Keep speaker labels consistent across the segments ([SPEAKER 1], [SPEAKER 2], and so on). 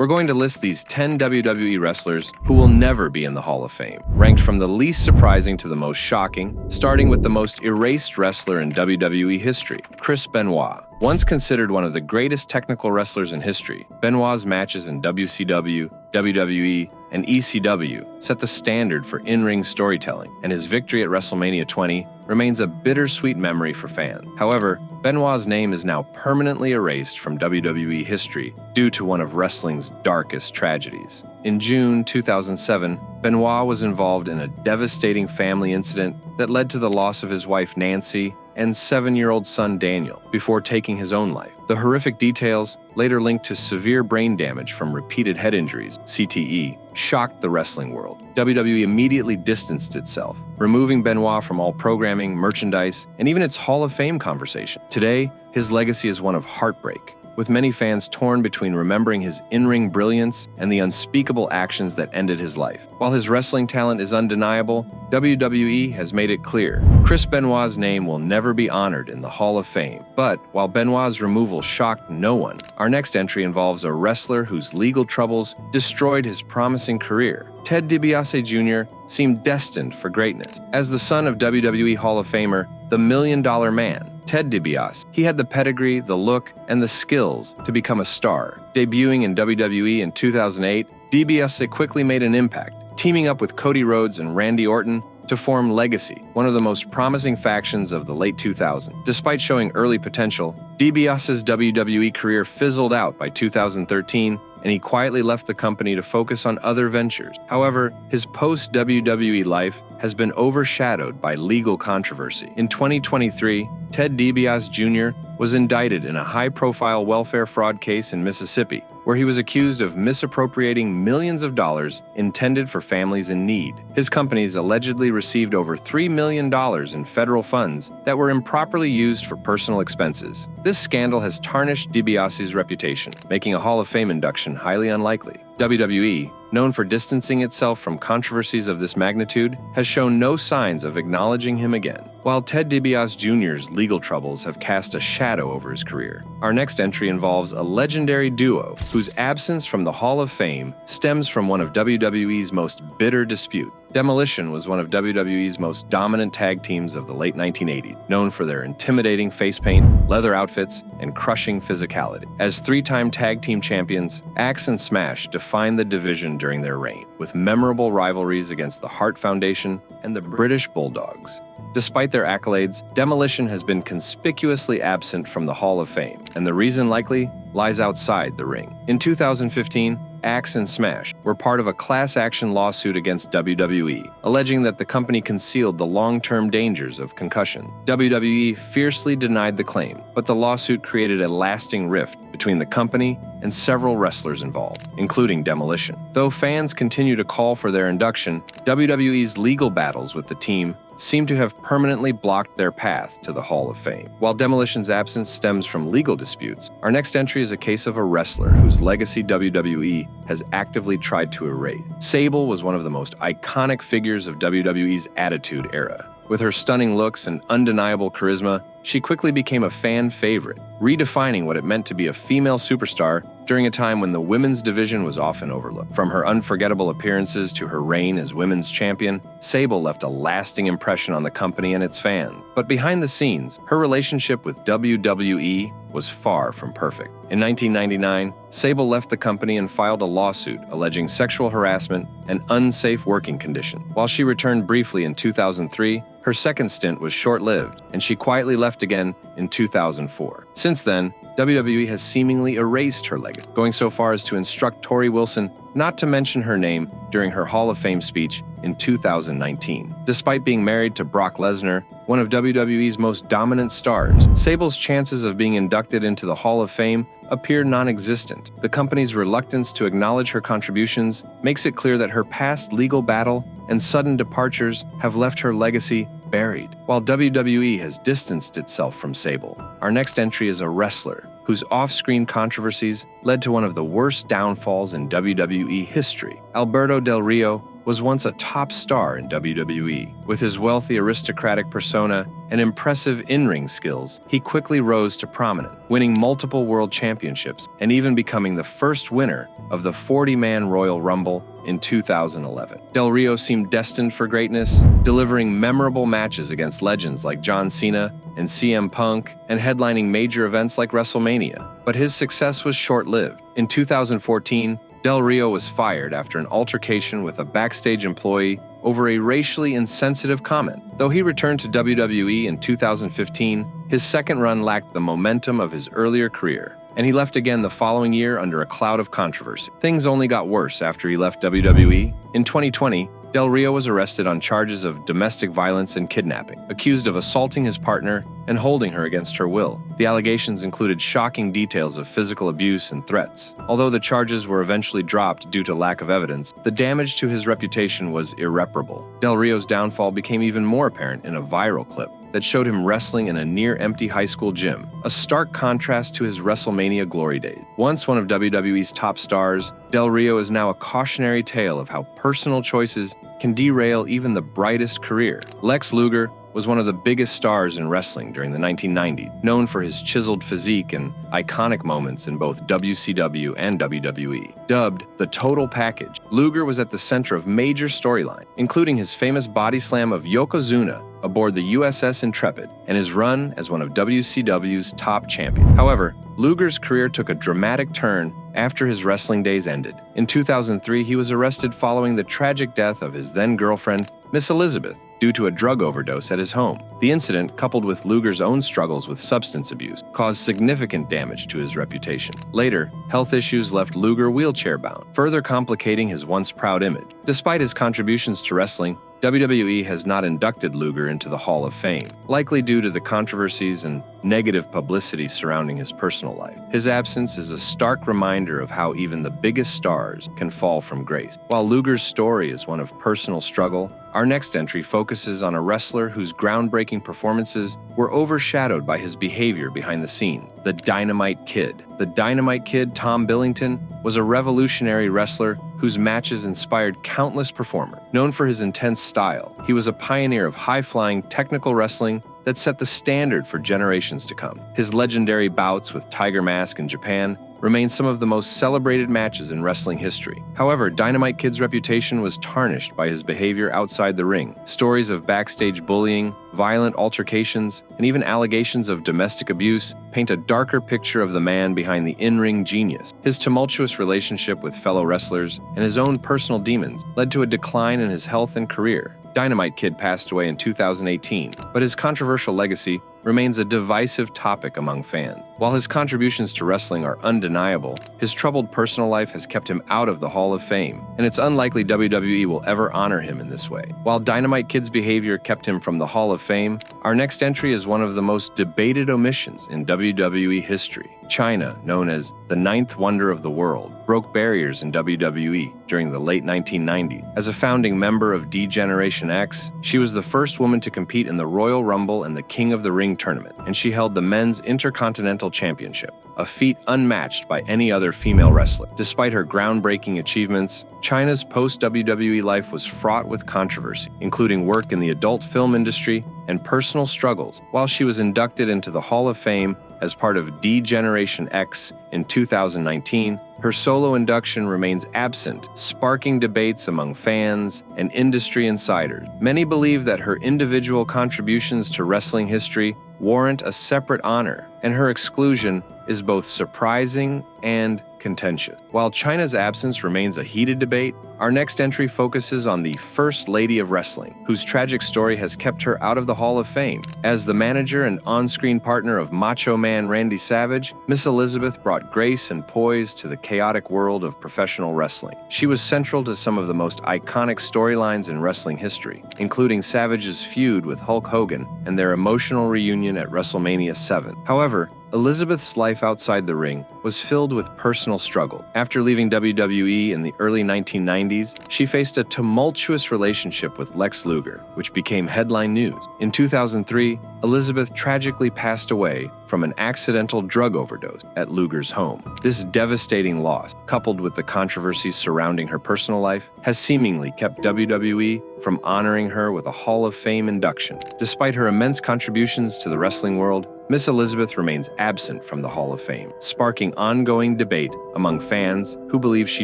[SPEAKER 1] We're going to list these 10 WWE wrestlers who will never be in the Hall of Fame, ranked from the least surprising to the most shocking, starting with the most erased wrestler in WWE history, Chris Benoit. Once considered one of the greatest technical wrestlers in history, Benoit's matches in WCW, WWE, and ECW set the standard for in-ring storytelling, and his victory at WrestleMania 20 remains a bittersweet memory for fans. However, Benoit's name is now permanently erased from WWE history due to one of wrestling's darkest tragedies. In June 2007, Benoit was involved in a devastating family incident that led to the loss of his wife Nancy and 7-year-old son Daniel before taking his own life. The horrific details, later linked to severe brain damage from repeated head injuries, CTE, shocked the wrestling world. WWE immediately distanced itself, removing Benoit from all programming, merchandise, and even its Hall of Fame conversation. Today, his legacy is one of heartbreak, with many fans torn between remembering his in-ring brilliance and the unspeakable actions that ended his life. While his wrestling talent is undeniable, WWE has made it clear Chris Benoit's name will never be honored in the Hall of Fame. But while Benoit's removal shocked no one, our next entry involves a wrestler whose legal troubles destroyed his promising career. Ted DiBiase Jr. seemed destined for greatness. As the son of WWE Hall of Famer, the $1 Million Man, Ted DiBiase, he had the pedigree, the look, and the skills to become a star. Debuting in WWE in 2008, DiBiase quickly made an impact, teaming up with Cody Rhodes and Randy Orton to form Legacy, one of the most promising factions of the late 2000s. Despite showing early potential, DiBiase's WWE career fizzled out by 2013, and he quietly left the company to focus on other ventures. However, his post-WWE life has been overshadowed by legal controversy. In 2023, Ted DiBiase Jr. was indicted in a high-profile welfare fraud case in Mississippi, where he was accused of misappropriating millions of dollars intended for families in need. His companies allegedly received over $3 million in federal funds that were improperly used for personal expenses. This scandal has tarnished DiBiase's reputation, making a Hall of Fame induction highly unlikely. WWE, known for distancing itself from controversies of this magnitude, has shown no signs of acknowledging him again. While Ted DiBiase Jr.'s legal troubles have cast a shadow over his career, our next entry involves a legendary duo whose absence from the Hall of Fame stems from one of WWE's most bitter disputes. Demolition was one of WWE's most dominant tag teams of the late 1980s, known for their intimidating face paint, leather outfits, and crushing physicality. As three-time tag team champions, Axe and Smash defined the division during their reign, with memorable rivalries against the Hart Foundation and the British Bulldogs. Despite their accolades, Demolition has been conspicuously absent from the Hall of Fame, and the reason likely lies outside the ring. In 2015, Axe and Smash were part of a class action lawsuit against WWE, alleging that the company concealed the long-term dangers of concussion. WWE fiercely denied the claim, but the lawsuit created a lasting rift between the company and several wrestlers involved, including Demolition. Though fans continue to call for their induction, WWE's legal battles with the team seem to have permanently blocked their path to the Hall of Fame. While Demolition's absence stems from legal disputes, our next entry is a case of a wrestler whose legacy WWE has actively tried to erase. Sable was one of the most iconic figures of WWE's Attitude Era. With her stunning looks and undeniable charisma, she quickly became a fan favorite, redefining what it meant to be a female superstar during a time when the women's division was often overlooked. From her unforgettable appearances to her reign as women's champion, Sable left a lasting impression on the company and its fans. But behind the scenes, her relationship with WWE was far from perfect. In 1999, Sable left the company and filed a lawsuit alleging sexual harassment and unsafe working conditions. While she returned briefly in 2003, her second stint was short-lived, and she quietly left again in 2004. Since then, WWE has seemingly erased her legacy, going so far as to instruct Tori Wilson not to mention her name during her Hall of Fame speech in 2019. Despite being married to Brock Lesnar, one of WWE's most dominant stars, Sable's chances of being inducted into the Hall of Fame appear non-existent. The company's reluctance to acknowledge her contributions makes it clear that her past legal battle and sudden departures have left her legacy buried. While WWE has distanced itself from Sable, our next entry is a wrestler whose off-screen controversies led to one of the worst downfalls in WWE history. Alberto Del Rio was once a top star in WWE. With his wealthy aristocratic persona and impressive in-ring skills, he quickly rose to prominence, winning multiple world championships and even becoming the first winner of the 40-man Royal Rumble in 2011. Del Rio seemed destined for greatness, delivering memorable matches against legends like John Cena and CM Punk, and headlining major events like WrestleMania. But his success was short-lived. In 2014, Del Rio was fired after an altercation with a backstage employee over a racially insensitive comment. Though he returned to WWE in 2015, his second run lacked the momentum of his earlier career, and he left again the following year under a cloud of controversy. Things only got worse after he left WWE. In 2020, Del Rio was arrested on charges of domestic violence and kidnapping, accused of assaulting his partner and holding her against her will. The allegations included shocking details of physical abuse and threats. Although the charges were eventually dropped due to lack of evidence, the damage to his reputation was irreparable. Del Rio's downfall became even more apparent in a viral clip that showed him wrestling in a near-empty high school gym, a stark contrast to his WrestleMania glory days. Once one of WWE's top stars, Del Rio is now a cautionary tale of how personal choices can derail even the brightest career. Lex Luger was one of the biggest stars in wrestling during the 1990s, known for his chiseled physique and iconic moments in both WCW and WWE. Dubbed the Total Package, Luger was at the center of major storylines, including his famous body slam of Yokozuna aboard the USS Intrepid and his run as one of WCW's top champions. However, Luger's career took a dramatic turn after his wrestling days ended. In 2003, he was arrested following the tragic death of his then-girlfriend, Miss Elizabeth, due to a drug overdose at his home. The incident, coupled with Luger's own struggles with substance abuse, caused significant damage to his reputation. Later, health issues left Luger wheelchair-bound, further complicating his once proud image. Despite his contributions to wrestling, WWE has not inducted Luger into the Hall of Fame, likely due to the controversies and negative publicity surrounding his personal life. His absence is a stark reminder of how even the biggest stars can fall from grace. While Luger's story is one of personal struggle, our next entry focuses on a wrestler whose groundbreaking performances were overshadowed by his behavior behind the scenes, the Dynamite Kid. The Dynamite Kid, Tom Billington, was a revolutionary wrestler whose matches inspired countless performers. Known for his intense style, he was a pioneer of high-flying technical wrestling that set the standard for generations to come. His legendary bouts with Tiger Mask in Japan remain some of the most celebrated matches in wrestling history. However, Dynamite Kid's reputation was tarnished by his behavior outside the ring. Stories of backstage bullying, violent altercations, and even allegations of domestic abuse paint a darker picture of the man behind the in-ring genius. His tumultuous relationship with fellow wrestlers and his own personal demons led to a decline in his health and career. Dynamite Kid passed away in 2018, but his controversial legacy remains a divisive topic among fans. While his contributions to wrestling are undeniable, his troubled personal life has kept him out of the Hall of Fame, and it's unlikely WWE will ever honor him in this way. While Dynamite Kid's behavior kept him from the Hall of Fame, our next entry is one of the most debated omissions in WWE history. Chyna, known as the ninth wonder of the world, broke barriers in WWE during the late 1990s. As a founding member of D-Generation X, she was the first woman to compete in the Royal Rumble and the King of the Ring tournament, and she held the Men's Intercontinental Championship, a feat unmatched by any other female wrestler. Despite her groundbreaking achievements, Chyna's post-WWE life was fraught with controversy, including work in the adult film industry and personal struggles. While she was inducted into the Hall of Fame as part of D-Generation X in 2019, her solo induction remains absent, sparking debates among fans and industry insiders. Many believe that her individual contributions to wrestling history warrant a separate honor, and her exclusion is both surprising and contentious. While Chyna's absence remains a heated debate, our next entry focuses on the First Lady of Wrestling, whose tragic story has kept her out of the Hall of Fame. As the manager and on-screen partner of Macho Man Randy Savage, Miss Elizabeth brought grace and poise to the chaotic world of professional wrestling. She was central to some of the most iconic storylines in wrestling history, including Savage's feud with Hulk Hogan and their emotional reunion at WrestleMania 7. However, Elizabeth's life outside the ring was filled with personal struggle. After leaving WWE in the early 1990s, she faced a tumultuous relationship with Lex Luger, which became headline news. In 2003, Elizabeth tragically passed away from an accidental drug overdose at Luger's home. This devastating loss, coupled with the controversies surrounding her personal life, has seemingly kept WWE from honoring her with a Hall of Fame induction. Despite her immense contributions to the wrestling world, Miss Elizabeth remains absent from the Hall of Fame, sparking ongoing debate among fans who believe she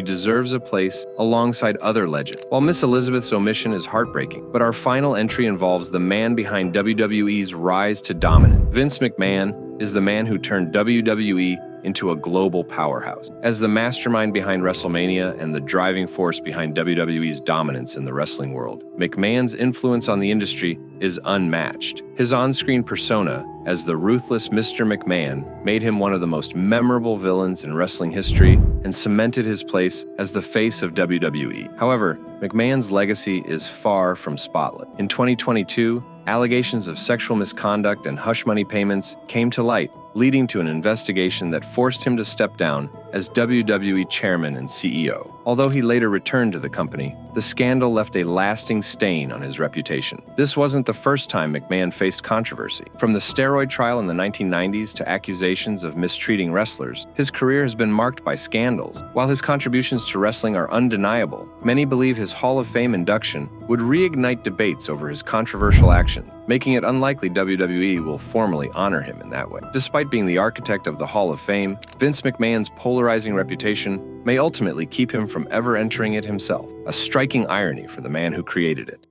[SPEAKER 1] deserves a place alongside other legends. While Miss Elizabeth's omission is heartbreaking, but our final entry involves the man behind WWE's rise to dominance. Vince McMahon is the man who turned WWE into a global powerhouse. As the mastermind behind WrestleMania and the driving force behind WWE's dominance in the wrestling world, McMahon's influence on the industry is unmatched. His on-screen persona as the ruthless Mr. McMahon made him one of the most memorable villains in wrestling history and cemented his place as the face of WWE. However, McMahon's legacy is far from spotless. In 2022, allegations of sexual misconduct and hush money payments came to light, leading to an investigation that forced him to step down as WWE chairman and CEO. Although he later returned to the company, the scandal left a lasting stain on his reputation. This wasn't the first time McMahon faced controversy. From the steroid trial in the 1990s to accusations of mistreating wrestlers, his career has been marked by scandals. While his contributions to wrestling are undeniable, many believe his Hall of Fame induction would reignite debates over his controversial actions, making it unlikely WWE will formally honor him in that way. Despite being the architect of the Hall of Fame, Vince McMahon's polarizing reputation may ultimately keep him from ever entering it himself, a striking irony for the man who created it.